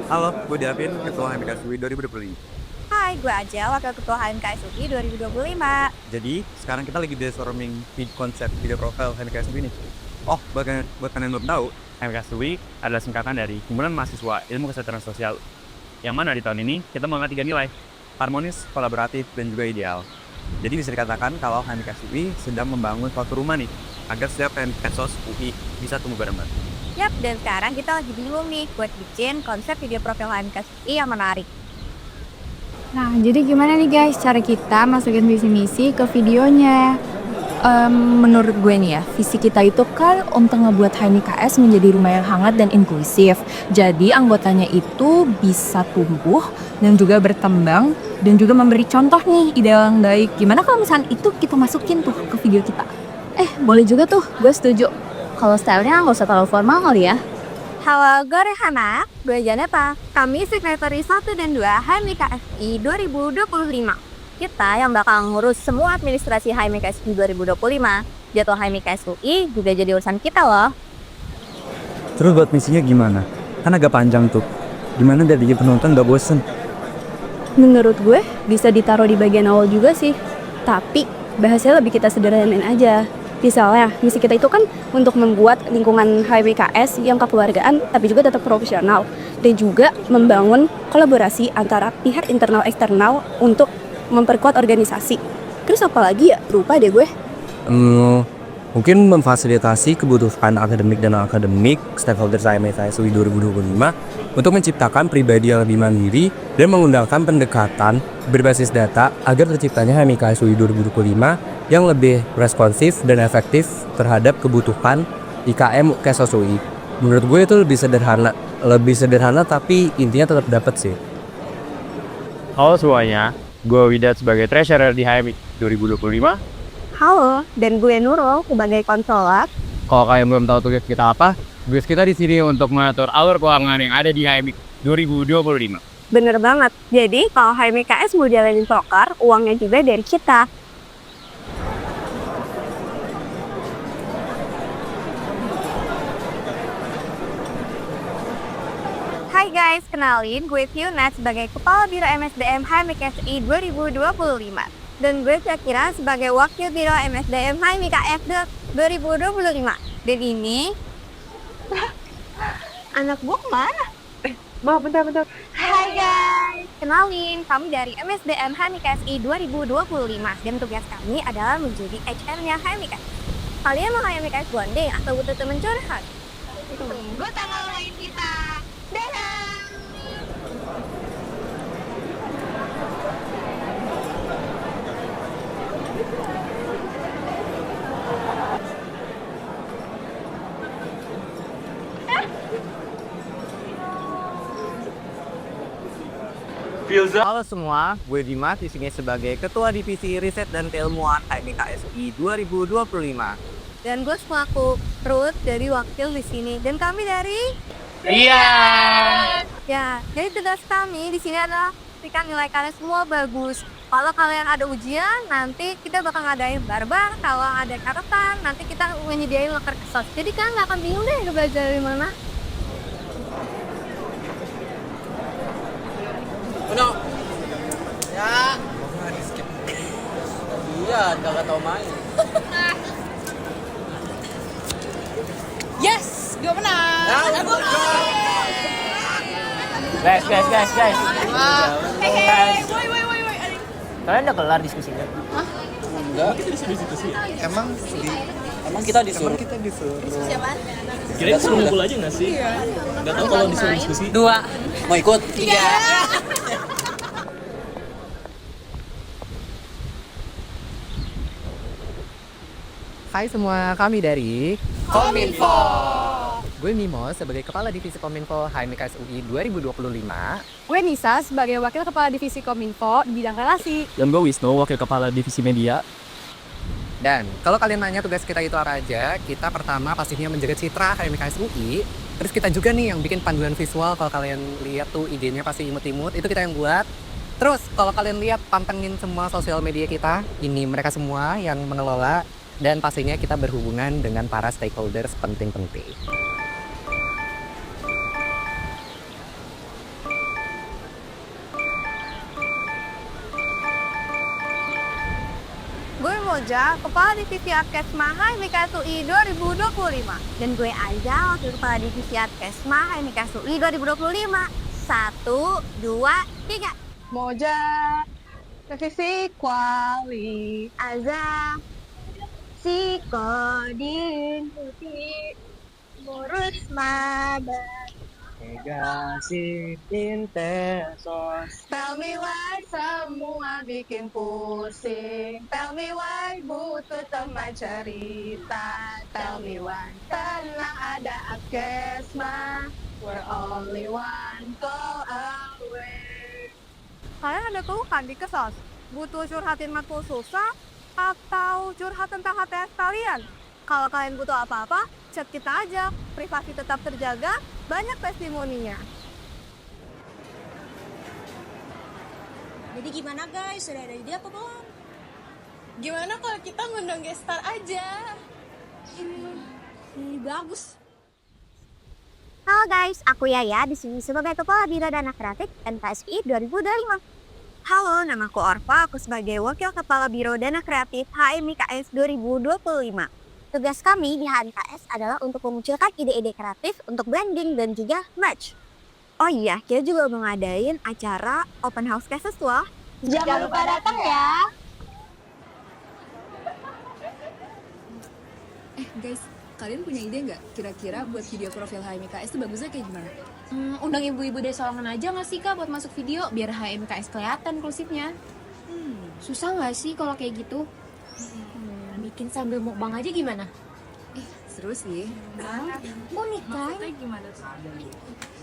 Halo, gue Davin, Ketua HMKSUI 2025. Hai, gue Aja, Wakil Ketua HMKSUI 2025. Jadi, sekarang kita lagi brainstorming konsep video profile HMKSUI ini. Oh, buat kalian yang belum tahu, HMKSUI adalah singkatan dari Himpunan Mahasiswa Ilmu Kesejahteraan Sosial. Yang mana di tahun ini kita mengangkat 3 nilai, harmonis, kolaboratif, dan juga ideal. Jadi bisa dikatakan kalau HMKSUI sedang membangun suatu rumah nih, agar setiap HMKSOS UI bisa tumbuh bareng-bareng. Yap, dan sekarang kita lagi bingung nih buat bikin konsep video profil HMKSUI yang menarik. Nah, jadi gimana nih guys cara kita masukin visi misi ke videonya? Menurut gue nih ya, visi kita itu kan untuk ngebuat HMKS menjadi rumah yang hangat dan inklusif. Jadi anggotanya itu bisa tumbuh dan juga berkembang dan juga memberi contoh nih ideal yang baik. Gimana kalau misalnya itu kita masukin tuh ke video kita? Boleh juga tuh, gue setuju. Kalau stylenya nggak usah terlalu formal kali ya. Halo, gue Rehana, gue Janeta. Kami Sekretari 1 dan 2 HMKSI 2025. Kita yang bakal ngurus semua administrasi HMKSI 2025. Jadwal HMKSUI juga jadi urusan kita loh. Terus buat misinya gimana? Kan agak panjang tuh. Gimana biar bikin penonton gak bosen? Menurut gue bisa ditaruh di bagian awal juga sih. Tapi bahasanya lebih kita sederhanain aja. Misalnya, misi kita itu kan untuk membuat lingkungan HMKS yang kekeluargaan tapi juga tetap profesional. Dan juga membangun kolaborasi antara pihak internal eksternal untuk memperkuat organisasi. Terus apa lagi ya? Lupa deh gue. Mungkin memfasilitasi kebutuhan akademik dan akademik stakeholder HMKSUI 2025 untuk menciptakan pribadi yang lebih mandiri dan menggunakan pendekatan berbasis data agar terciptanya HMKSUI 2025 yang lebih responsif dan efektif terhadap kebutuhan IKM KSUI. Menurut gue itu lebih sederhana tapi intinya tetap dapat sih. Halo semuanya, gue Widat sebagai treasurer di HMI 2025. Halo, dan gue Nurul sebagai konselor. Kalau kalian belum tahu tugas kita apa, tugas kita di sini untuk mengatur alur keuangan yang ada di HMI 2025. Bener banget. Jadi kalau HMKS mau jalanin proker, uangnya juga dari kita. Hai guys, kenalin gue Fiona sebagai Kepala Biro MSDM HMKSI 2025. Dan gue Syakira sebagai Wakil Biro MSDM HMKF 2025. Dan ini... anak gue kemana? Bentar. Hai guys, kenalin kami dari MSDM HMKSI 2025 dan tugas kami adalah menjadi HR-nya HMKS. Kalian mau HMKS bonding atau butuh temen curhat? Tunggu tanggal lain kita. Dadah! Halo semua, gue Dimas di sini sebagai Ketua Divisi Riset dan Keilmuan HMKSI 2025. Dan gue selaku Ruth dari wakil di sini dan kami dari Ya, jadi tugas kami di sini adalah pastikan nilai kalian semua bagus. Kalau kalian ada ujian, nanti kita bakal ngadain barbar. Kalau ada catatan, nanti kita menyediain loker kesos. Jadi kan nggak akan bingung deh belajar dari mana. Iya, kagak tau main. Yes, gue menang. Guys. Woi. Kalian udah kelar diskusinya? Enggak. Emang kita disuruh. Kira suruh ngumpul aja nggak sih? Nggak tahu kalau disuruh diskusi. 2. Mau ikut? 3. Hai semua, kami dari Kominfo. gue Mimo sebagai Kepala Divisi Kominfo HMKSUI 2025. Gue Nisa sebagai Wakil Kepala Divisi Kominfo di bidang relasi. Dan gue Wisnu, wakil kepala divisi media. Dan kalau kalian nanya tugas kita itu apa aja, kita pertama pastinya menjaga citra HMKSUI. Terus kita juga nih yang bikin panduan visual, kalau kalian lihat tuh idenya pasti imut-imut, itu kita yang buat. Terus kalau kalian lihat pantengin semua sosial media kita, ini mereka semua yang mengelola. Dan pastinya kita berhubungan dengan para stakeholders penting-penting. Moja, Kepala Divisi Adkesma HMIKS UI 2025. Dan gue Aza, Wakil Kepala Divisi Adkesma HMIKS UI 2025. 1, 2, 3. Moja, revisi kuali. Aza, Sikodin, Putih, Murus Mabar. Negatif intensos. Tell me why semua bikin pusing. Tell me why butuh teman cerita. Tell me why tenang ada Adkesma. We're only one call away. Kalian ada keluhan di kesos? Butuh curhatin matkul susah? Atau curhat tentang HTS kalian? Kalau kalian butuh apa-apa, chat kita aja. Privasi tetap terjaga, banyak testimoninya. Jadi gimana guys? Sudah ada ide apa belum? Gimana kalau kita ngundang guest star aja? Bagus. Halo guys, aku Yaya di sini sebagai Kepala Biro Dana Kreatif NKSI 2025. Halo, namaku Orva, aku sebagai Wakil Kepala Biro Dana Kreatif HMIKS 2025. Tugas kami di HMKS adalah untuk memunculkan ide-ide kreatif untuk branding dan juga merch. Oh iya, kita juga mau ngadain acara open house cases loh. Jangan lupa datang ya. Guys, kalian punya ide nggak? Kira-kira buat video profil HMKS itu bagusnya kayak gimana? Undang ibu-ibu desa Songan aja nggak sih Kak buat masuk video biar HMKS kelihatan inklusifnya. Susah nggak sih kalau kayak gitu? Bikin sambil mukbang aja gimana? Seru sih. Unik kan? Gimana?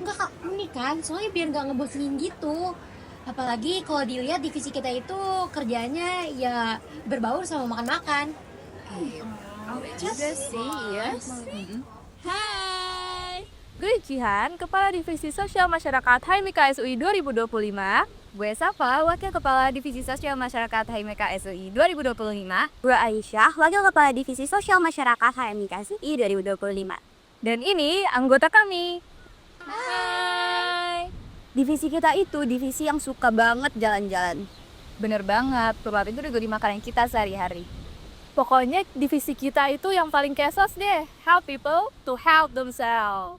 Enggak Kak, unik kan? Soalnya biar nggak ngebosenin gitu. Apalagi kalau dilihat divisi kita itu kerjanya ya berbaur sama makan-makan. Juga sih, yes. Hai, gue Jihan, Kepala Divisi Sosial Masyarakat HMIKS UI 2025. Gue Safa, Wakil Kepala Divisi Sosial Masyarakat HMIKS UI 2025. Gue Aisyah, Wakil Kepala Divisi Sosial Masyarakat HMIKS UI 2025. Dan ini anggota kami. Hai. Divisi kita itu divisi yang suka banget jalan-jalan. Bener banget, kebab itu juga dimakanin kita sehari-hari. Pokoknya divisi kita itu yang paling kesos deh. Help people to help themselves.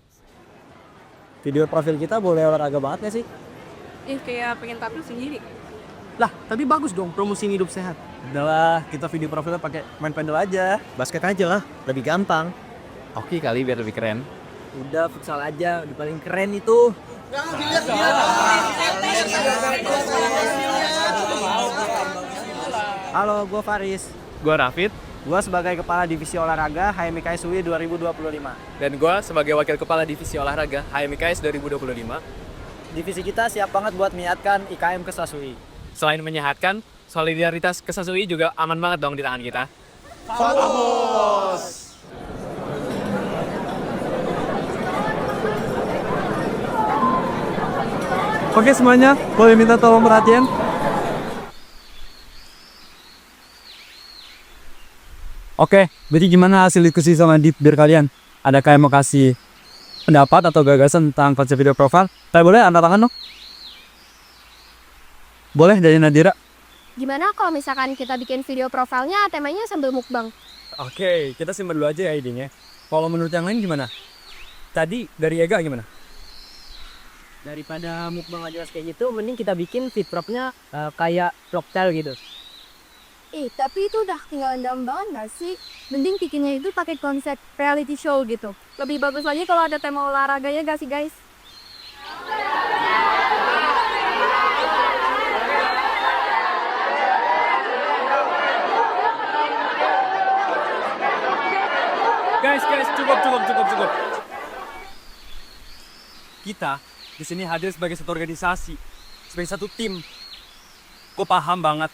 Video profil kita boleh olahraga banget gak sih? Kayak pengen tampil sendiri. Lah, tapi bagus dong promosiin hidup sehat. Udahlah, kita video profilnya pakai main pedal aja. Basket aja lah, lebih gampang. Oke kali biar lebih keren. Udah futsal aja, udah paling keren itu. Halo, gue Faris. Gue Rafid. Gue sebagai Kepala Divisi Olahraga HMIKS UI 2025. Dan gue sebagai Wakil Kepala Divisi Olahraga HMIKS 2025. Divisi kita siap banget buat menyiapkan IKM ke Sasui. Selain menyehatkan, solidaritas kesasui juga aman banget dong di tangan kita. Oke semuanya, boleh minta tolong perhatian? Oke, berarti gimana hasil diskusi sama Deep biar kalian? Adakah yang mau kasih pendapat atau gagasan tentang konsep video profile? Kalian boleh angkat tangan dong? Boleh dari Nadira? Gimana kalau misalkan kita bikin video profilnya temanya sambil mukbang? Oke, kita simpan dulu aja ya idenya. Kalau menurut yang lain gimana? Tadi dari Ega gimana? Daripada mukbang gak jelas kayak gitu, mending kita bikin feed propnya kayak vlogtel gitu. Tapi itu udah ketinggalan dalam banget gak sih? Mending bikinnya itu pakai konsep reality show gitu. Lebih bagus lagi kalau ada tema olahraganya gak sih guys? Guys, cukup. Kita di sini hadir sebagai satu organisasi, sebagai satu tim. Gue paham banget,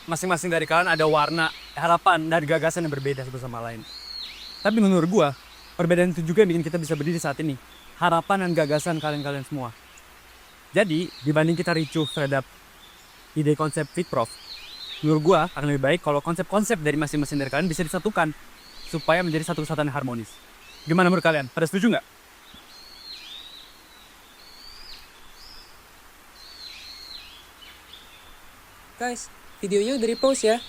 masing-masing dari kalian ada warna, harapan, dan gagasan yang berbeda satu sama lain. Tapi menurut gue, perbedaan itu juga yang bikin kita bisa berdiri saat ini. Harapan dan gagasan kalian-kalian semua. Jadi, dibanding kita ricuh terhadap ide konsep FitProf, menurut gue akan lebih baik kalau konsep-konsep dari masing-masing dari kalian bisa disatukan supaya menjadi satu kesatuan yang harmonis. Gimana menurut kalian? Pada setuju nggak? Guys, videonya udah di-post ya.